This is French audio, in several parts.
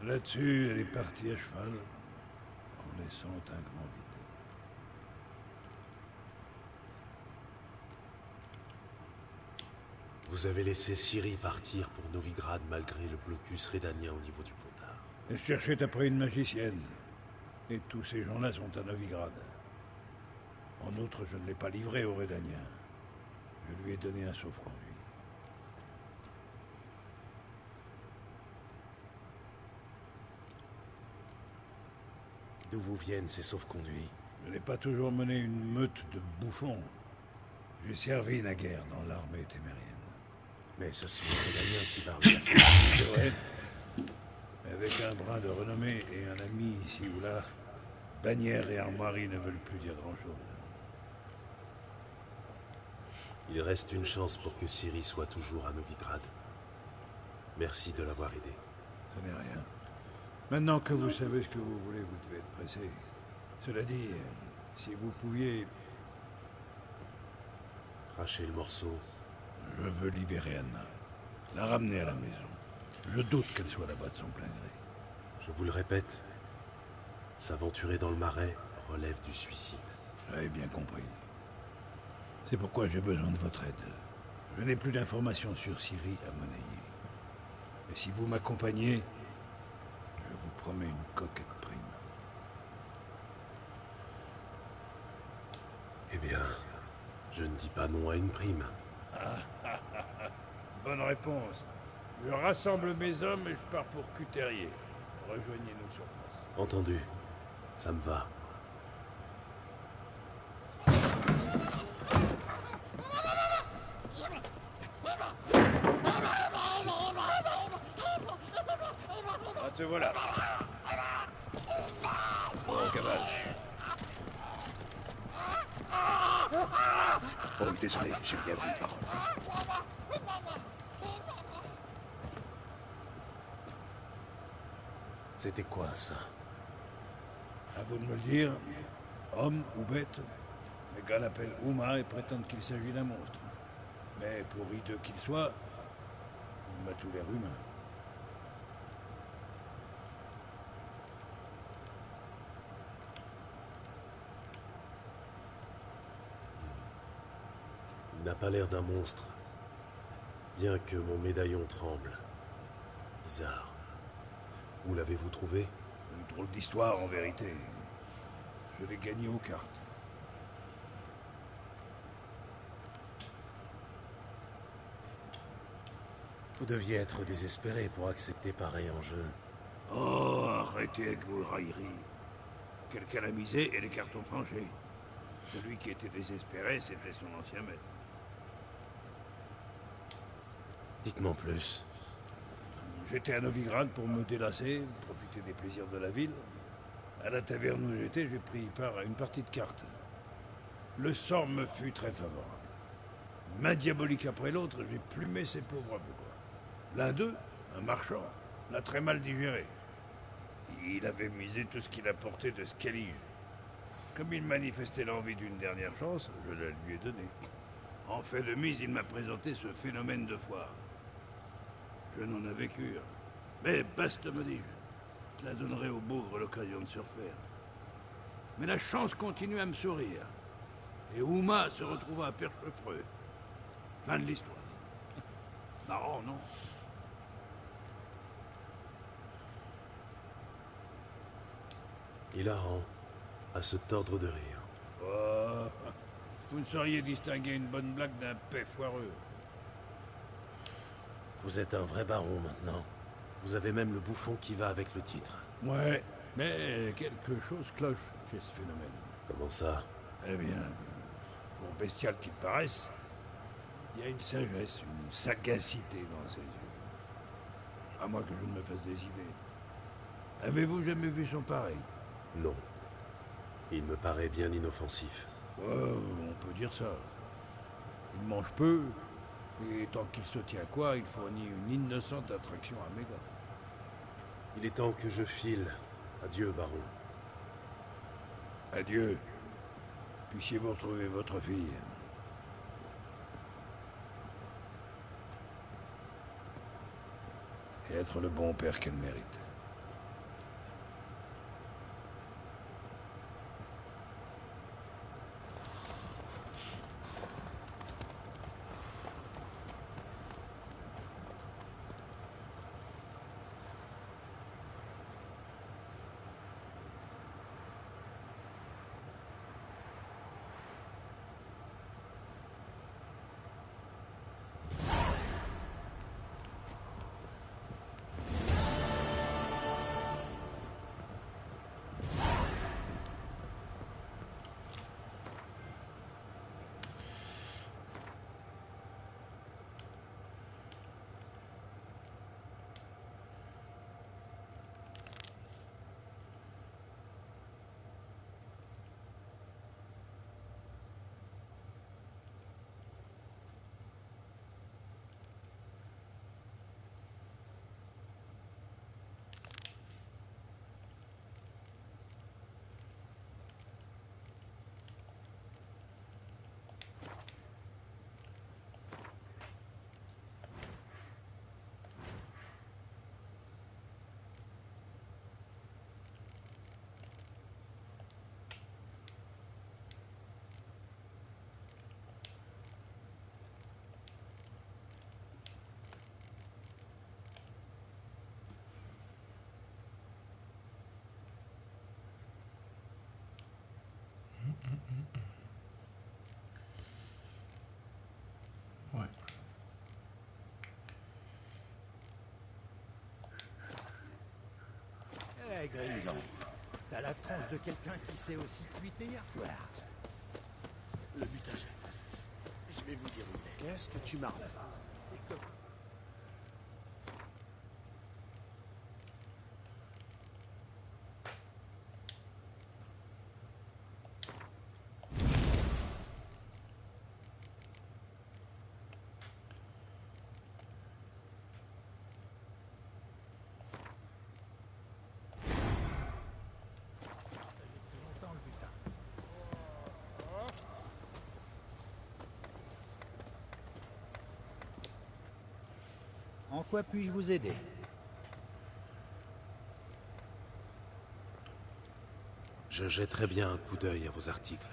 Là-dessus, elle est partie à cheval, en laissant un grand vide. Vous avez laissé Ciri partir pour Novigrad malgré le blocus rédanien au niveau du Pontar. Elle cherchait après une magicienne. Et tous ces gens-là sont à Novigrad. En outre, je ne l'ai pas livré au Rédanien. Je lui ai donné un sauf-conduit. D'où vous viennent ces sauf-conduits? Je n'ai pas toujours mené une meute de bouffons. J'ai servi naguère dans l'armée témérienne. Mais ce sont les Rédaniens qui parlent à ça. C'est vrai. Mais avec un brin de renommée et un ami ici ou là, bannière et armoiries ne veulent plus dire grand-chose. Il reste une chance pour que Ciri soit toujours à Novigrad. Merci de l'avoir aidé. Ce n'est rien. Maintenant que vous savez ce que vous voulez, vous devez être pressé. Cela dit, si vous pouviez... Cracher le morceau. Je veux libérer Anna. La ramener à la maison. Je doute qu'elle soit là-bas de son plein gré. Je vous le répète, s'aventurer dans le marais relève du suicide. J'avais bien compris. C'est pourquoi j'ai besoin de votre aide. Je n'ai plus d'informations sur Ciri à monnayer. Mais si vous m'accompagnez, je vous promets une coquette prime. Eh bien, je ne dis pas non à une prime. Bonne réponse. Je rassemble mes hommes et je pars pour Cuterrier. Rejoignez-nous sur place. Entendu. Ça me va. Ah, te voilà. Bon, cavale. Oh, désolé, j'ai rien vu, baron. C'était quoi, ça? À vous de me le dire. Homme ou bête, les gars l'appellent Uma et prétendent qu'il s'agit d'un monstre. Mais pour hideux qu'il soit, il m'a tout l'air humain. Il n'a pas l'air d'un monstre. Bien que mon médaillon tremble. Bizarre. Où l'avez-vous trouvé? Une drôle d'histoire, en vérité. Je l'ai gagné aux cartes. Vous deviez être désespéré pour accepter pareil enjeu. Oh, arrêtez avec vos railleries. Quelqu'un l'a misé et les cartons tranchés. Celui qui était désespéré, c'était son ancien maître. Dites-moi plus. J'étais à Novigrad pour me délasser, profiter des plaisirs de la ville. À la taverne où j'étais, j'ai pris part à une partie de cartes. Le sort me fut très favorable. Main diabolique après l'autre, j'ai plumé ces pauvres bourgeois. L'un d'eux, un marchand, l'a très mal digéré. Il avait misé tout ce qu'il apportait de Skellige. Comme il manifestait l'envie d'une dernière chance, je la lui ai donnée. En fait de mise, il m'a présenté ce phénomène de foire. Je n'en avais cure. Mais baste, me dis-je. Cela donnerait au bougre l'occasion de se refaire. Mais la chance continue à me sourire. Et Uma se retrouva à Perchefreux. Fin de l'histoire. Marrant, non? Hilarant, à se tordre de rire. Oh, vous ne sauriez distinguer une bonne blague d'un paix foireux. Vous êtes un vrai baron maintenant. Vous avez même le bouffon qui va avec le titre. Ouais, mais quelque chose cloche chez ce phénomène. Comment ça? Eh bien, pour bestial qu'il paraisse, il y a une sagesse, une sagacité dans ses yeux. À moins que je ne me fasse des idées. Avez-vous jamais vu son pareil? Non. Il me paraît bien inoffensif. On peut dire ça. Il mange peu, et tant qu'il se tient quoi, il fournit une innocente attraction à mes gars. Il est temps que je file. Adieu, baron. Adieu. Puissiez-vous retrouver votre fille. Et être le bon père qu'elle mérite. Ouais. Eh, Grisant, t'as la tronche de quelqu'un qui s'est aussi cuité hier soir. Le butage. Je vais vous dire où il est. Qu'est-ce que tu marres là? Et comme... longtemps le butin. En quoi puis-je vous aider? Je jetterai bien un coup d'œil à vos articles.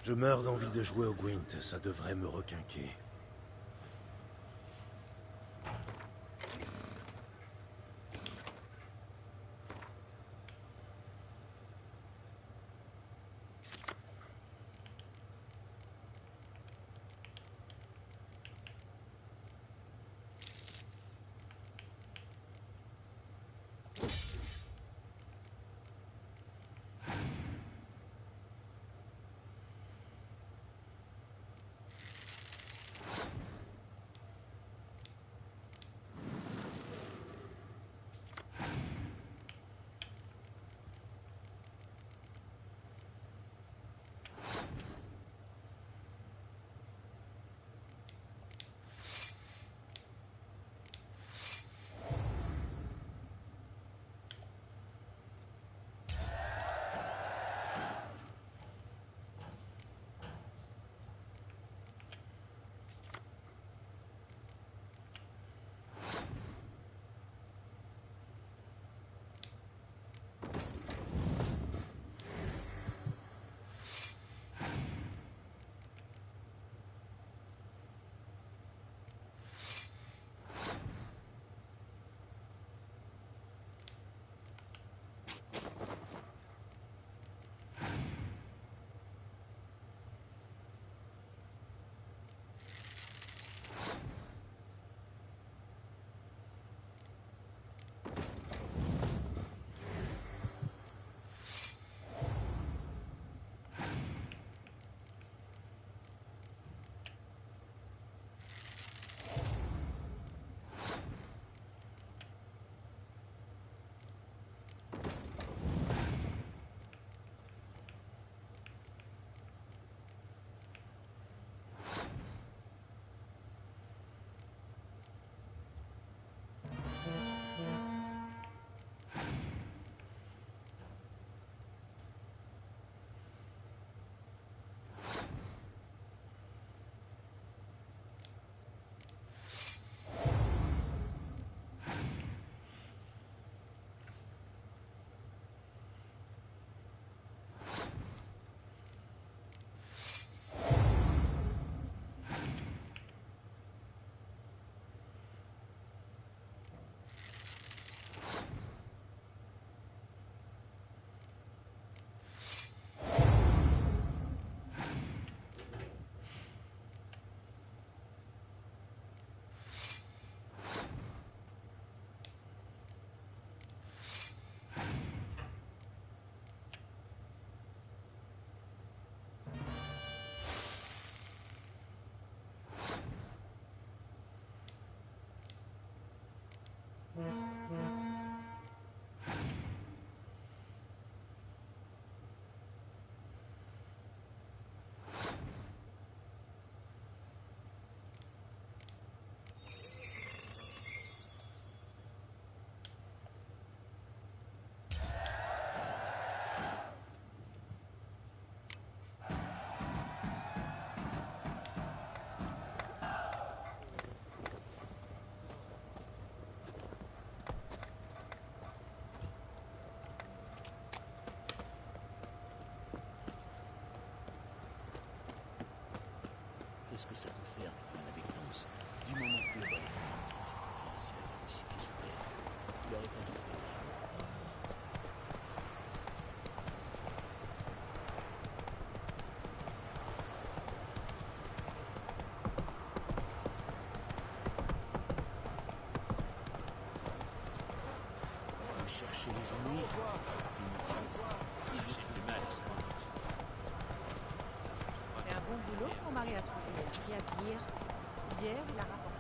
Je meurs d'envie de jouer au Gwent, ça devrait me requinquer. ce que ça peut faire de faire la victance du moment que le vol est s'il avait mis ses pieds sous terre, il aurait pas dû jouer. Chercher les ennuis. J'ai du mal, ça. C'est un bon boulot que mon mari a trouvé. Qui à dire, hier, il a rapporté